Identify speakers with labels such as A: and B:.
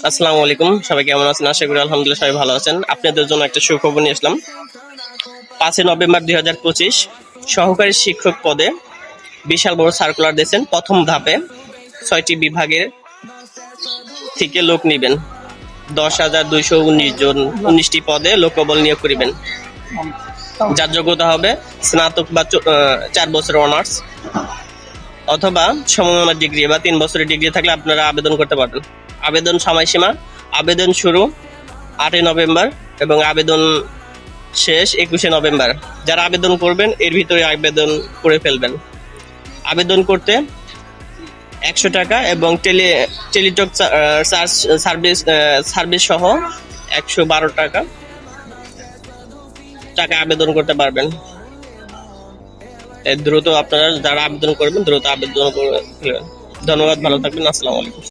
A: আসসালামু আলাইকুম, সবাই কেমন আছেন? আশা করি আলহামদুলিল্লাহ সবাই ভালো আছেন। আপনাদের জন্য একটা সুখবর নিয়ে আসলাম। 5 নভেম্বর 2025 সহকারী শিক্ষক পদে বিশাল বড় সার্কুলার দিয়েছেন। প্রথম ধাপে 6টি বিভাগের থেকে লোক নিবেন। 10,219 জন 19টি পদে লোকবল নিয়োগ করিবেন। যার যোগ্যতা হবে স্নাতক বা 4 বছরের অনার্স অথবা সমমানের ডিগ্রি বা 3 বছরের ডিগ্রি থাকলে আপনারা আবেদন করতে পারবেন। আবেদন সময়সীমা, আবেদন শুরু 8 নভেম্বর এবং আবেদন শেষ 21 নভেম্বর। যারা আবেদন করবেন এর ভিতরে আবেদন করে ফেলবেন। আবেদন করতে 100 টাকা এবং টেলিটক সার্ভিস সহ 112 টাকা আবেদন করতে পারবেন। দ্রুত আপনারা যারা আবেদন করবেন দ্রুত আবেদন করে ফেলবেন। ধন্যবাদ, ভালো থাকবেন। আসসালামু আলাইকুম।